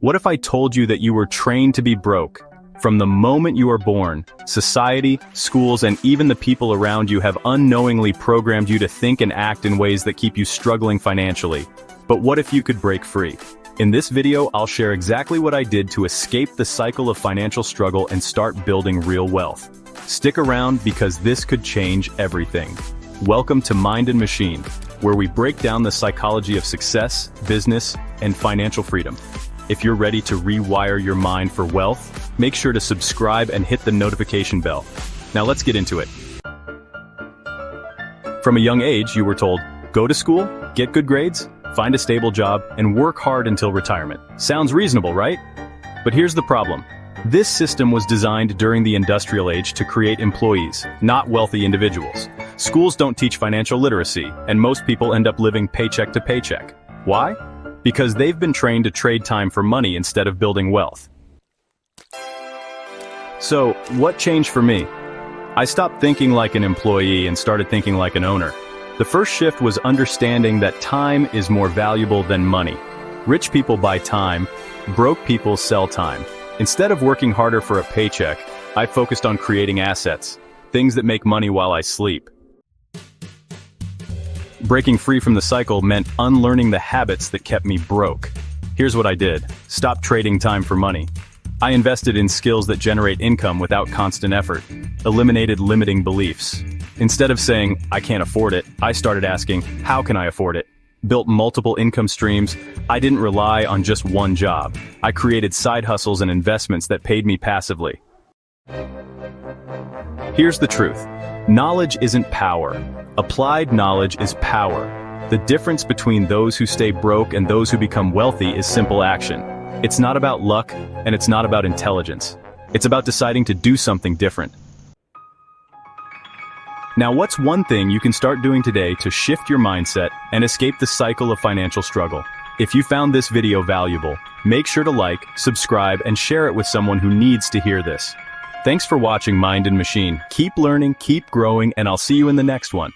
What if I told you that you were trained to be broke? From the moment you are born, society, schools, and even the people around you have unknowingly programmed you to think and act in ways that keep you struggling financially. But what if you could break free? In this video, I'll share exactly what I did to escape the cycle of financial struggle and start building real wealth. Stick around because this could change everything. Welcome to Mind and Machine, where we break down the psychology of success, business, and financial freedom. If you're ready to rewire your mind for wealth, make sure to subscribe and hit the notification bell. Now let's get into it. From a young age, you were told, go to school, get good grades, find a stable job, and work hard until retirement. Sounds reasonable, right? But here's the problem. This system was designed during the industrial age to create employees, not wealthy individuals. Schools don't teach financial literacy, and most people end up living paycheck to paycheck. Why? Because they've been trained to trade time for money instead of building wealth. So, what changed for me? I stopped thinking like an employee and started thinking like an owner. The first shift was understanding that time is more valuable than money. Rich people buy time, broke people sell time. Instead of working harder for a paycheck, I focused on creating assets, things that make money while I sleep. Breaking free from the cycle meant unlearning the habits that kept me broke. Here's what I did. Stop trading time for money. I invested in skills that generate income without constant effort. Eliminated limiting beliefs. Instead of saying, I can't afford it, I started asking, how can I afford it? Built multiple income streams. I didn't rely on just one job. I created side hustles and investments that paid me passively. Here's the truth. Knowledge isn't power. Applied knowledge is power. The difference between those who stay broke and those who become wealthy is simple action. It's not about luck, and it's not about intelligence. It's about deciding to do something different. Now, what's one thing you can start doing today to shift your mindset and escape the cycle of financial struggle? If you found this video valuable, make sure to like, subscribe, and share it with someone who needs to hear this. Thanks for watching Mind and Machine. Keep learning, keep growing, and I'll see you in the next one.